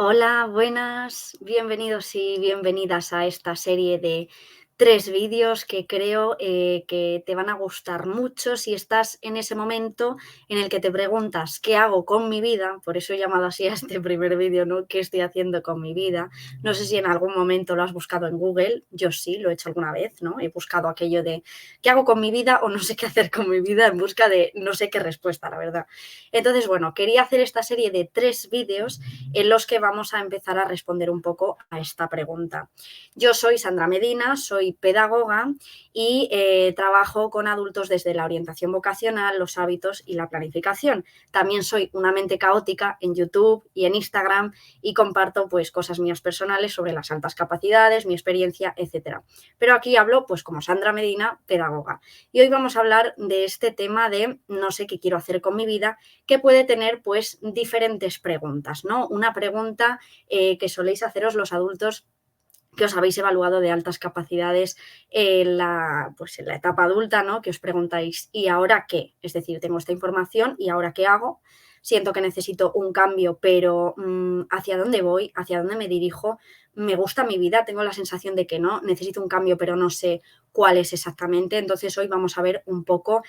Hola, buenas, bienvenidos y bienvenidas a esta serie de 3 vídeos que creo, que te van a gustar mucho si estás en ese momento en el que te preguntas: "¿Qué hago con mi vida?". Por eso he llamado así a este primer vídeo, ¿no? ¿Qué estoy haciendo con mi vida? No sé si en algún momento lo has buscado en Google, yo sí, lo he hecho alguna vez, ¿no? He buscado aquello de: "¿Qué hago con mi vida?", o "No sé qué hacer con mi vida", en busca de no sé qué respuesta, la verdad. Entonces, bueno, quería hacer esta serie de 3 vídeos en los que vamos a empezar a responder un poco a esta pregunta. Yo soy Sandra Medina, soy pedagoga y trabajo con adultos desde la orientación vocacional, los hábitos y la planificación. También soy una mente caótica en YouTube y en Instagram y comparto pues cosas mías personales sobre las altas capacidades, mi experiencia, etcétera. Pero aquí hablo pues como Sandra Medina, pedagoga. Y hoy vamos a hablar de este tema de no sé qué quiero hacer con mi vida, que puede tener pues diferentes preguntas, ¿no? Una pregunta que soléis haceros los adultos que os habéis evaluado de altas capacidades pues en la etapa adulta, ¿no? Que os preguntáis, ¿y ahora qué? Es decir, tengo esta información y ahora qué hago. Siento que necesito un cambio, pero ¿hacia dónde voy? ¿Hacia dónde me dirijo? ¿Me gusta mi vida? Tengo la sensación de que no. Necesito un cambio, pero no sé cuál es exactamente. Entonces hoy vamos a ver un poco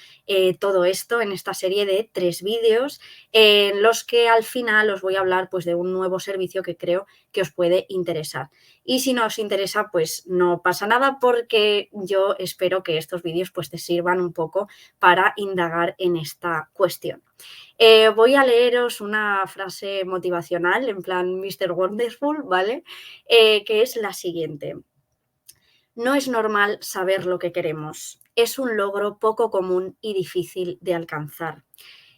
todo esto en esta serie de 3 vídeos en los que al final os voy a hablar pues de un nuevo servicio que creo que os puede interesar. Y si no os interesa, pues no pasa nada porque yo espero que estos vídeos pues te sirvan un poco para indagar en esta cuestión. Voy a leeros una frase motivacional en plan Mr. Wonderful, ¿vale? Que es la siguiente. No es normal saber lo que queremos. Es un logro poco común y difícil de alcanzar.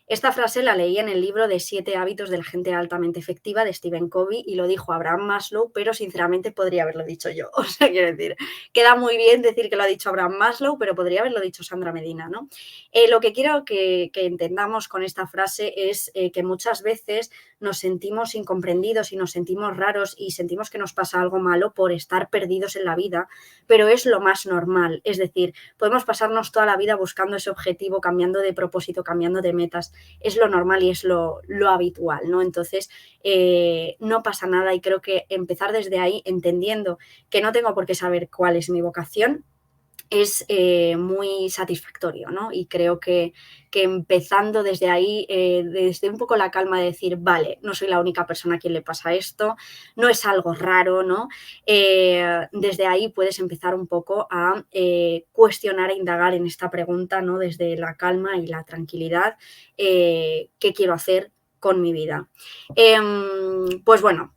Esta frase la leí en el libro de 7 hábitos de la gente altamente efectiva de Stephen Covey y lo dijo Abraham Maslow, pero sinceramente podría haberlo dicho yo. O sea, quiero decir, queda muy bien decir que lo ha dicho Abraham Maslow, pero podría haberlo dicho Sandra Medina, ¿no? Lo que quiero que entendamos con esta frase es que muchas veces nos sentimos incomprendidos y nos sentimos raros y sentimos que nos pasa algo malo por estar perdidos en la vida, pero es lo más normal. Es decir, podemos pasarnos toda la vida buscando ese objetivo, cambiando de propósito, cambiando de metas, es lo normal y es lo habitual, ¿no? Entonces, no pasa nada y creo que empezar desde ahí, entendiendo que no tengo por qué saber cuál es mi vocación, es muy satisfactorio, ¿no? Y creo que empezando desde ahí, desde un poco la calma de decir, vale, no soy la única persona a quien le pasa esto, no es algo raro, ¿no? Desde ahí puedes empezar un poco a cuestionar e indagar en esta pregunta, ¿no? Desde la calma y la tranquilidad, ¿qué quiero hacer con mi vida? Pues bueno,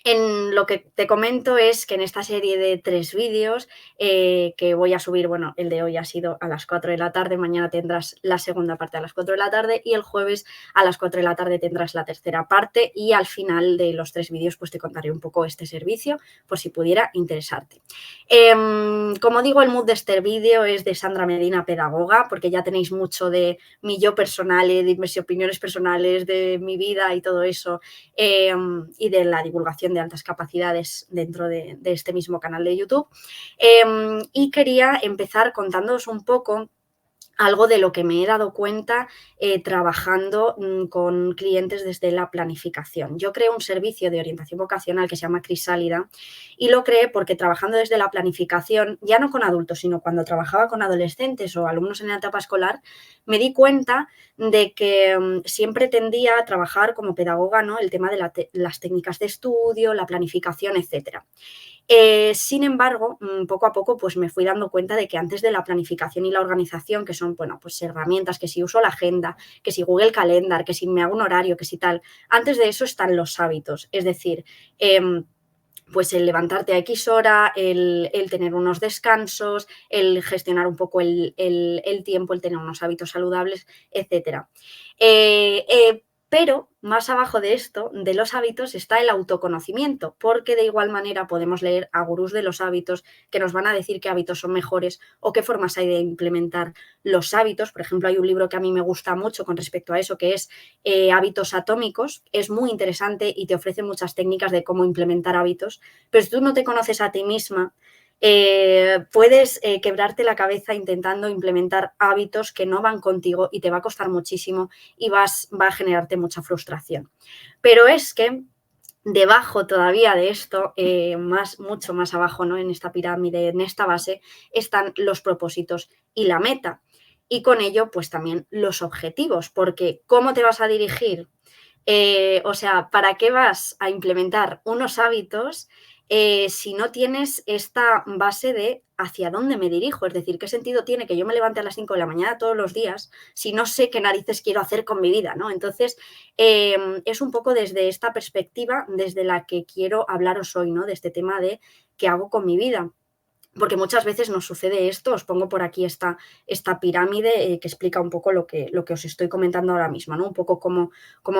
en lo que te comento es que en esta serie de 3 vídeos, que voy a subir, bueno, el de hoy ha sido a las 4 de la tarde, mañana tendrás la segunda parte a las 4 de la tarde y el jueves a las 4 de la tarde tendrás la tercera parte y al final de los 3 vídeos pues te contaré un poco este servicio por si pudiera interesarte. Como digo, el mood de este vídeo es de Sandra Medina, pedagoga, porque ya tenéis mucho de mi yo personal, de mis opiniones personales, de mi vida y todo eso, y de la divulgación de altas capacidades dentro de este mismo canal de YouTube. Y quería empezar contándoos un poco algo de lo que me he dado cuenta trabajando con clientes desde la planificación. Yo creo un servicio de orientación vocacional que se llama Crisálida y lo creé porque trabajando desde la planificación, ya no con adultos, sino cuando trabajaba con adolescentes o alumnos en la etapa escolar, me di cuenta de que siempre tendía a trabajar como pedagoga, ¿no? El tema de las técnicas de estudio, la planificación, etcétera. Sin embargo, poco a poco pues me fui dando cuenta de que antes de la planificación y la organización, que son bueno, pues herramientas, que si uso la agenda, que si Google Calendar, que si me hago un horario, que si tal, antes de eso están los hábitos, es decir, pues el levantarte a X hora, el tener unos descansos, el gestionar un poco el tiempo, el tener unos hábitos saludables, etcétera. Pero más abajo de esto, de los hábitos, está el autoconocimiento, porque de igual manera podemos leer a gurús de los hábitos que nos van a decir qué hábitos son mejores o qué formas hay de implementar los hábitos. Por ejemplo, hay un libro que a mí me gusta mucho con respecto a eso, que es Hábitos Atómicos. Es muy interesante y te ofrece muchas técnicas de cómo implementar hábitos, pero si tú no te conoces a ti misma, puedes quebrarte la cabeza intentando implementar hábitos que no van contigo y te va a costar muchísimo y va a generarte mucha frustración. Pero es que Debajo todavía de esto, mucho más abajo, ¿no? En esta pirámide, en esta base, están los propósitos y la meta. Y con ello, pues también los objetivos, porque ¿cómo te vas a dirigir? O sea, ¿para qué vas a implementar unos hábitos si no tienes esta base de hacia dónde me dirijo? Es decir, ¿qué sentido tiene que yo me levante a las 5 de la mañana todos los días si no sé qué narices quiero hacer con mi vida, ¿no? Entonces, es un poco desde esta perspectiva desde la que quiero hablaros hoy, ¿no? De este tema de qué hago con mi vida. Porque muchas veces nos sucede esto, os pongo por aquí esta pirámide que explica un poco lo que os estoy comentando ahora mismo, ¿no? Un poco cómo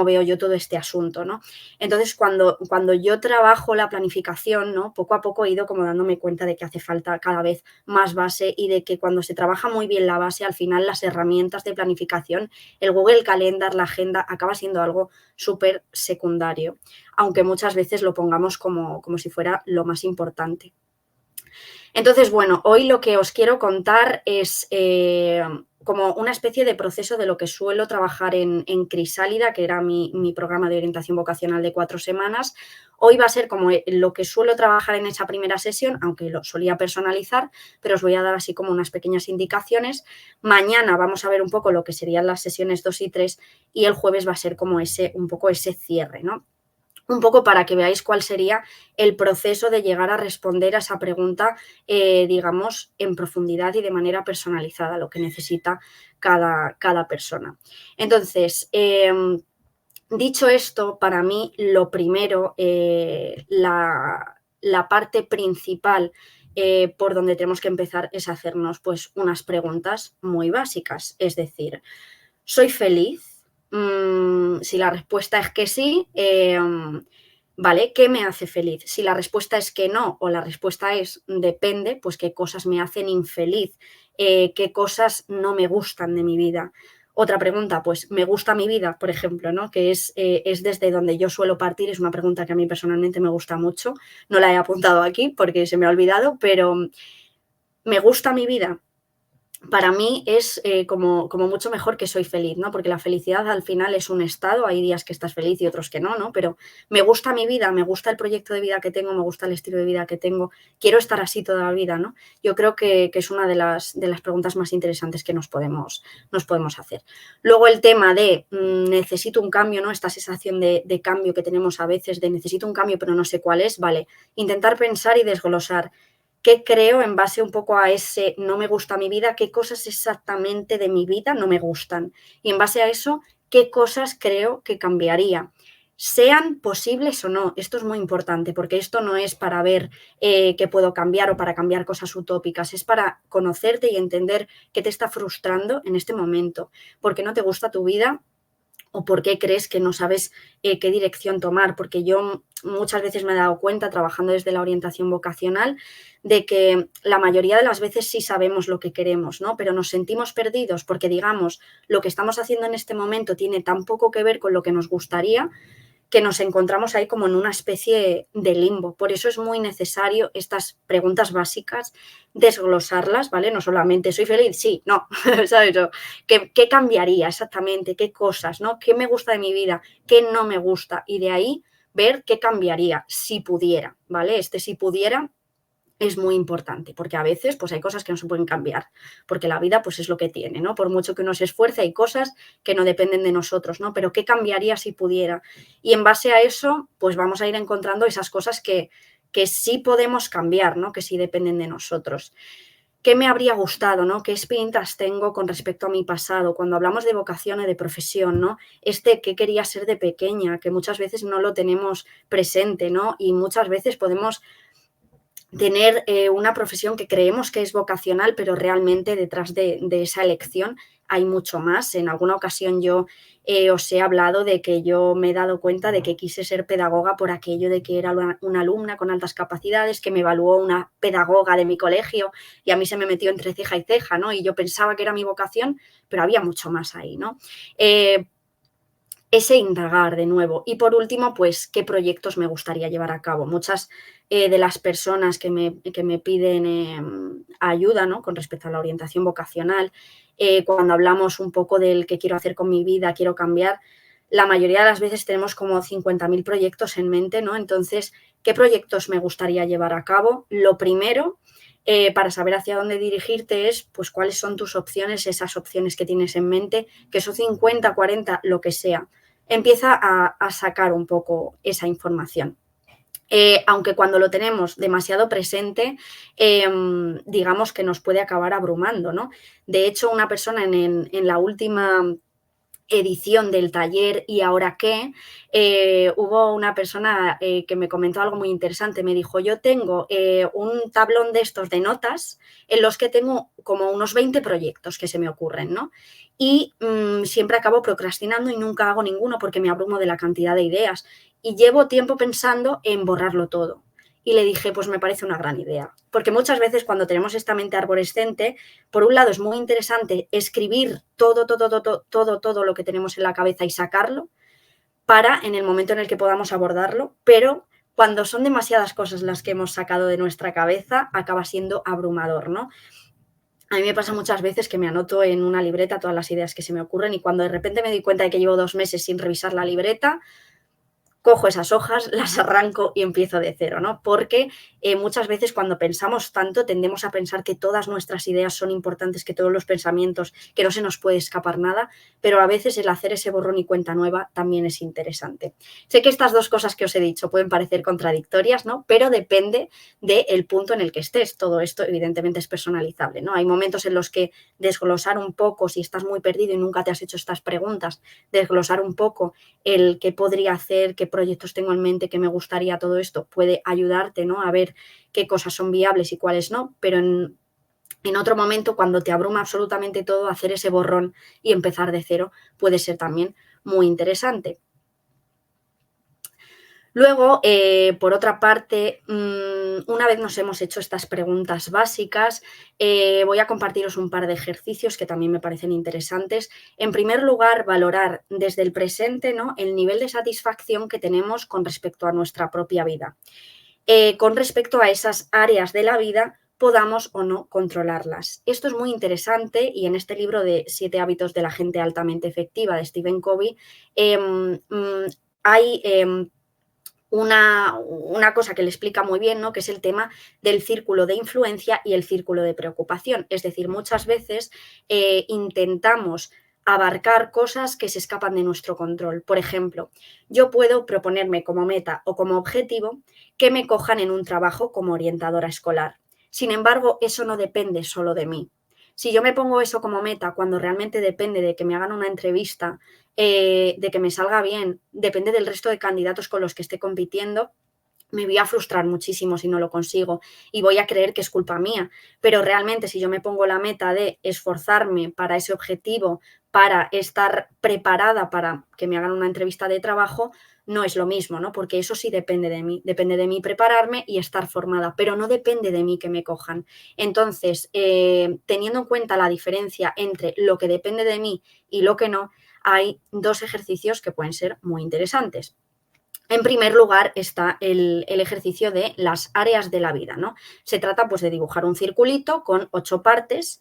veo yo todo este asunto, ¿no? Entonces, cuando yo trabajo la planificación, ¿no? Poco a poco he ido como dándome cuenta de que hace falta cada vez más base y de que cuando se trabaja muy bien la base, al final las herramientas de planificación, el Google Calendar, la agenda, acaba siendo algo súper secundario, aunque muchas veces lo pongamos como si fuera lo más importante. Entonces, bueno, hoy lo que os quiero contar es como una especie de proceso de lo que suelo trabajar en Crisálida, que era mi programa de orientación vocacional de 4 semanas. Hoy va a ser como lo que suelo trabajar en esa primera sesión, aunque lo solía personalizar, pero os voy a dar así como unas pequeñas indicaciones. Mañana vamos a ver un poco lo que serían las sesiones 2 y 3 y el jueves va a ser como un poco ese cierre, ¿no? Un poco para que veáis cuál sería el proceso de llegar a responder a esa pregunta, digamos, en profundidad y de manera personalizada, lo que necesita cada persona. Entonces, dicho esto, para mí lo primero, la parte principal por donde tenemos que empezar es hacernos pues unas preguntas muy básicas, es decir, ¿soy feliz? Si la respuesta es que sí, ¿vale? ¿Qué me hace feliz? Si la respuesta es que no o la respuesta es depende, pues qué cosas me hacen infeliz, qué cosas no me gustan de mi vida. Otra pregunta, pues me gusta mi vida, por ejemplo, ¿no? Que es desde donde yo suelo partir, es una pregunta que a mí personalmente me gusta mucho, no la he apuntado aquí porque se me ha olvidado, pero ¿me gusta mi vida? Para mí es como mucho mejor que soy feliz, ¿no? Porque la felicidad al final es un estado, hay días que estás feliz y otros que no, ¿no? Pero me gusta mi vida, me gusta el proyecto de vida que tengo, me gusta el estilo de vida que tengo, quiero estar así toda la vida, ¿no? Yo creo que es una de las preguntas más interesantes que nos podemos hacer. Luego el tema de necesito un cambio, ¿no? Esta sensación de cambio que tenemos a veces, de necesito un cambio pero no sé cuál es, vale, intentar pensar y desglosar. ¿Qué creo en base un poco a ese no me gusta mi vida? ¿Qué cosas exactamente de mi vida no me gustan? Y en base a eso, ¿qué cosas creo que cambiaría? Sean posibles o no, esto es muy importante porque esto no es para ver qué puedo cambiar o para cambiar cosas utópicas, es para conocerte y entender qué te está frustrando en este momento, por qué no te gusta tu vida o por qué crees que no sabes qué dirección tomar, porque yo muchas veces me he dado cuenta, trabajando desde la orientación vocacional, de que la mayoría de las veces sí sabemos lo que queremos, ¿no? Pero nos sentimos perdidos porque, digamos, lo que estamos haciendo en este momento tiene tan poco que ver con lo que nos gustaría que nos encontramos ahí como en una especie de limbo. Por eso es muy necesario estas preguntas básicas, desglosarlas, ¿vale? No solamente ¿soy feliz? Sí, no, ¿sabes? ¿Qué cambiaría exactamente? ¿Qué cosas, no? ¿Qué me gusta de mi vida? ¿Qué no me gusta? Y de ahí ver qué cambiaría si pudiera, ¿vale? Si pudiera es muy importante, porque a veces pues hay cosas que no se pueden cambiar, porque la vida pues es lo que tiene, ¿no? Por mucho que uno se esfuerce, hay cosas que no dependen de nosotros, ¿no? Pero ¿qué cambiaría si pudiera? Y en base a eso, pues vamos a ir encontrando esas cosas que sí podemos cambiar, ¿no? Que sí dependen de nosotros. ¿Qué me habría gustado, ¿no? ¿Qué espintas tengo con respecto a mi pasado? Cuando hablamos de vocación y de profesión, ¿no? ¿Qué quería ser de pequeña? Que muchas veces no lo tenemos presente, ¿no? Y muchas veces podemos tener una profesión que creemos que es vocacional, pero realmente detrás de esa elección hay mucho más. En alguna ocasión yo os he hablado de que yo me he dado cuenta de que quise ser pedagoga por aquello de que era una alumna con altas capacidades, que me evaluó una pedagoga de mi colegio y a mí se me metió entre ceja y ceja, ¿no? Y yo pensaba que era mi vocación, pero había mucho más ahí, ¿no? Ese indagar de nuevo. Y por último, pues, ¿qué proyectos me gustaría llevar a cabo? Muchas de las personas que me piden ayuda, ¿no? Con respecto a la orientación vocacional, cuando hablamos un poco del qué quiero hacer con mi vida, quiero cambiar, la mayoría de las veces tenemos como 50.000 proyectos en mente, ¿no? Entonces, ¿qué proyectos me gustaría llevar a cabo? Lo primero, para saber hacia dónde dirigirte es, pues, cuáles son tus opciones, esas opciones que tienes en mente, que son 50, 40, lo que sea. Empieza a sacar un poco esa información. Aunque cuando lo tenemos demasiado presente, digamos que nos puede acabar abrumando, ¿no? De hecho, una persona en la última edición del taller ¿Y ahora qué? Hubo una persona que me comentó algo muy interesante. Me dijo, yo tengo un tablón de estos de notas en los que tengo como unos 20 proyectos que se me ocurren, ¿no? Y siempre acabo procrastinando y nunca hago ninguno porque me abrumo de la cantidad de ideas. Y llevo tiempo pensando en borrarlo todo. Y le dije, pues me parece una gran idea. Porque muchas veces cuando tenemos esta mente arborescente, por un lado es muy interesante escribir todo lo que tenemos en la cabeza y sacarlo para en el momento en el que podamos abordarlo, pero cuando son demasiadas cosas las que hemos sacado de nuestra cabeza, acaba siendo abrumador, ¿no? A mí me pasa muchas veces que me anoto en una libreta todas las ideas que se me ocurren y cuando de repente me doy cuenta de que llevo 2 meses sin revisar la libreta, cojo esas hojas, las arranco y empiezo de cero, ¿no? Porque muchas veces cuando pensamos tanto tendemos a pensar que todas nuestras ideas son importantes, que todos los pensamientos, que no se nos puede escapar nada, pero a veces el hacer ese borrón y cuenta nueva también es interesante. Sé que estas dos cosas que os he dicho pueden parecer contradictorias, ¿no? Pero depende del punto en el que estés. Todo esto evidentemente es personalizable, ¿no? Hay momentos en los que desglosar un poco, si estás muy perdido y nunca te has hecho estas preguntas, desglosar un poco el qué podría hacer, qué proyectos tengo en mente, qué me gustaría, todo esto puede ayudarte, ¿no? A ver qué cosas son viables y cuáles no, pero en otro momento, cuando te abruma absolutamente todo, hacer ese borrón y empezar de cero puede ser también muy interesante. Luego, por otra parte, una vez nos hemos hecho estas preguntas básicas, voy a compartiros un par de ejercicios que también me parecen interesantes. En primer lugar, valorar desde el presente, ¿no?, el nivel de satisfacción que tenemos con respecto a nuestra propia vida. Con respecto a esas áreas de la vida, podamos o no controlarlas. Esto es muy interesante y en este libro de 7 hábitos de la gente altamente efectiva de Stephen Covey, hay una cosa que le explica muy bien, ¿no?, que es el tema del círculo de influencia y el círculo de preocupación. Es decir, muchas veces intentamos abarcar cosas que se escapan de nuestro control. Por ejemplo, yo puedo proponerme como meta o como objetivo que me cojan en un trabajo como orientadora escolar. Sin embargo, eso no depende solo de mí. Si yo me pongo eso como meta cuando realmente depende de que me hagan una entrevista, de que me salga bien, depende del resto de candidatos con los que esté compitiendo, me voy a frustrar muchísimo si no lo consigo y voy a creer que es culpa mía. Pero realmente si yo me pongo la meta de esforzarme para ese objetivo, para estar preparada para que me hagan una entrevista de trabajo, no es lo mismo, ¿no? Porque eso sí depende de mí prepararme y estar formada, pero no depende de mí que me cojan. Entonces, teniendo en cuenta la diferencia entre lo que depende de mí y lo que no, hay 2 ejercicios que pueden ser muy interesantes. En primer lugar está el ejercicio de las áreas de la vida, ¿no? Se trata, pues, de dibujar un circulito con 8 partes,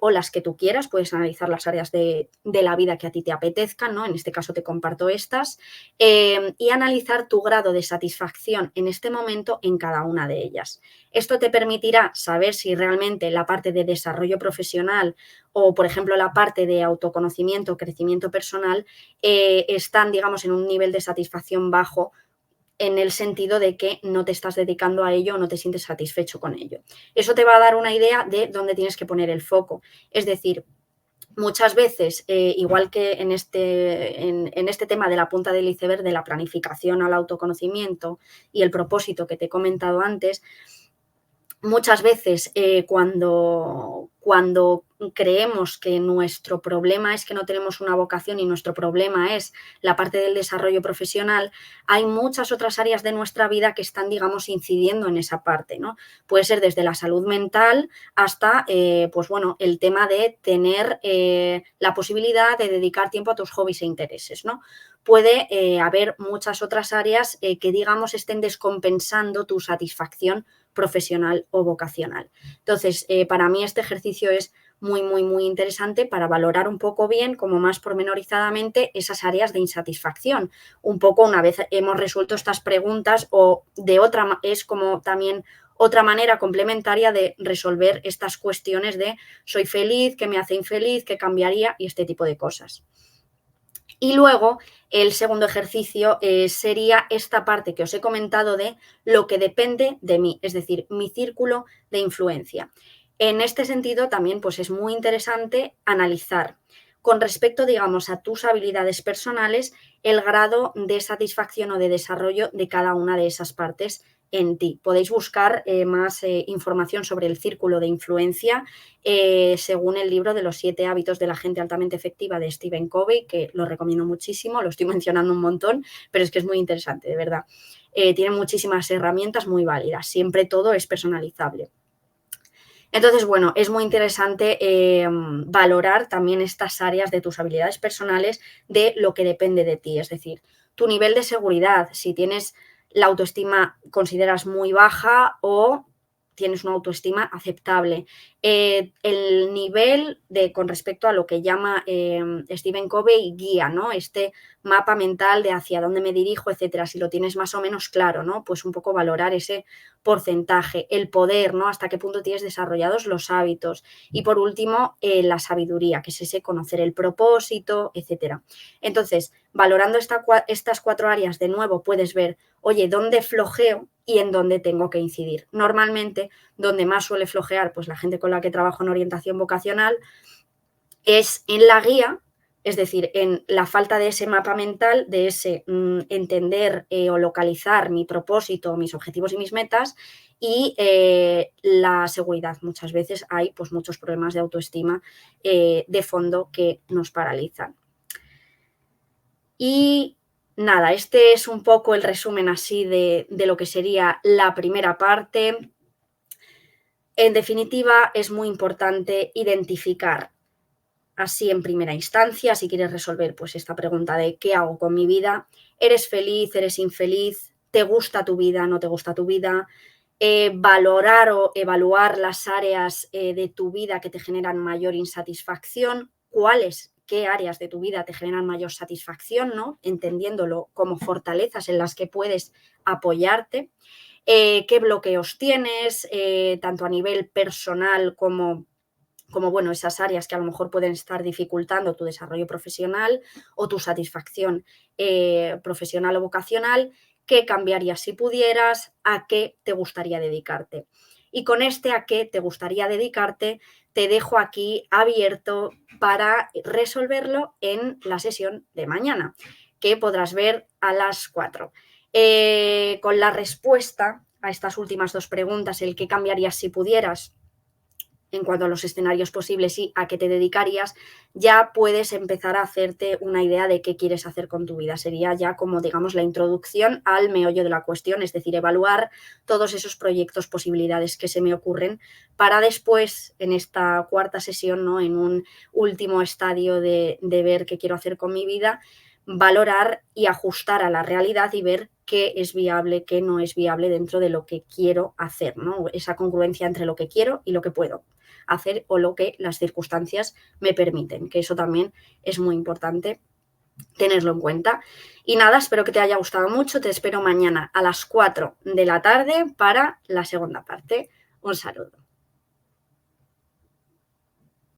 o las que tú quieras, puedes analizar las áreas de la vida que a ti te apetezcan, ¿no? En este caso te comparto estas, y analizar tu grado de satisfacción en este momento en cada una de ellas. Esto te permitirá saber si realmente la parte de desarrollo profesional o, por ejemplo, la parte de autoconocimiento, crecimiento personal, están, digamos, en un nivel de satisfacción bajo en el sentido de que no te estás dedicando a ello o no te sientes satisfecho con ello. Eso te va a dar una idea de dónde tienes que poner el foco. Es decir, muchas veces, igual que en este tema de la punta del iceberg, de la planificación al autoconocimiento y el propósito que te he comentado antes, muchas veces cuando creemos que nuestro problema es que no tenemos una vocación y nuestro problema es la parte del desarrollo profesional, hay muchas otras áreas de nuestra vida que están, digamos, incidiendo en esa parte, ¿no? Puede ser desde la salud mental hasta, pues bueno, el tema de tener la posibilidad de dedicar tiempo a tus hobbies e intereses, ¿no? Puede haber muchas otras áreas que, digamos, estén descompensando tu satisfacción profesional o vocacional. Entonces, para mí este ejercicio es muy, muy, muy interesante para valorar un poco bien, como más pormenorizadamente, esas áreas de insatisfacción. Un poco una vez hemos resuelto estas preguntas o de otra, es como también otra manera complementaria de resolver estas cuestiones de soy feliz, qué me hace infeliz, qué cambiaría y este tipo de cosas. Y luego el segundo ejercicio sería esta parte que os he comentado de lo que depende de mí, es decir, mi círculo de influencia. En este sentido también pues, es muy interesante analizar con respecto, digamos, a tus habilidades personales, el grado de satisfacción o de desarrollo de cada una de esas partes en ti. Podéis buscar más información sobre el círculo de influencia según el libro de los 7 hábitos de la gente altamente efectiva de Stephen Covey, que lo recomiendo muchísimo, lo estoy mencionando un montón, pero es que es muy interesante, de verdad. Tiene muchísimas herramientas muy válidas, siempre todo es personalizable. Entonces, bueno, es muy interesante valorar también estas áreas de tus habilidades personales de lo que depende de ti, es decir, tu nivel de seguridad, si tienes la autoestima, consideras muy baja o tienes una autoestima aceptable. El nivel de, con respecto a lo que llama Stephen Covey, guía, ¿no? Este mapa mental de hacia dónde me dirijo, etcétera. Si lo tienes más o menos claro, ¿no? Pues un poco valorar ese porcentaje, el poder, ¿no? Hasta qué punto tienes desarrollados los hábitos. Y por último, la sabiduría, que es ese conocer el propósito, etcétera. Entonces, valorando estas 4 áreas, de nuevo puedes ver, oye, ¿dónde flojeo y en dónde tengo que incidir? Normalmente, donde más suele flojear, pues la gente con la que trabajo en orientación vocacional, es en la guía, es decir, en la falta de ese mapa mental, de ese entender o localizar mi propósito, mis objetivos y mis metas, y la seguridad. Muchas veces hay pues, muchos problemas de autoestima de fondo que nos paralizan. Y nada, este es un poco el resumen así de lo que sería la primera parte. En definitiva, es muy importante identificar así en primera instancia, si quieres resolver pues esta pregunta de ¿qué hago con mi vida? ¿Eres feliz? ¿Eres infeliz? ¿Te gusta tu vida? ¿No te gusta tu vida? Valorar o evaluar las áreas de tu vida que te generan mayor insatisfacción, cuáles, qué áreas de tu vida te generan mayor satisfacción, ¿no? Entendiéndolo como fortalezas en las que puedes apoyarte, qué bloqueos tienes, tanto a nivel personal como bueno, esas áreas que a lo mejor pueden estar dificultando tu desarrollo profesional o tu satisfacción profesional o vocacional, qué cambiarías si pudieras, a qué te gustaría dedicarte. Y con este a qué te gustaría dedicarte, te dejo aquí abierto para resolverlo en la sesión de mañana, que podrás ver a las 4. Con la respuesta a estas últimas 2 preguntas, el qué cambiarías si pudieras, en cuanto a los escenarios posibles y a qué te dedicarías, ya puedes empezar a hacerte una idea de qué quieres hacer con tu vida. Sería ya como, digamos, la introducción al meollo de la cuestión, es decir, evaluar todos esos proyectos, posibilidades que se me ocurren para después, en esta cuarta sesión, ¿no? En un último estadio de ver qué quiero hacer con mi vida, valorar y ajustar a la realidad y ver qué es viable, qué no es viable dentro de lo que quiero hacer, ¿no? Esa congruencia entre lo que quiero y lo que puedo hacer o lo que las circunstancias me permiten, que eso también es muy importante tenerlo en cuenta. Y nada, espero que te haya gustado mucho, te espero mañana a las 4 de la tarde para la segunda parte. Un saludo.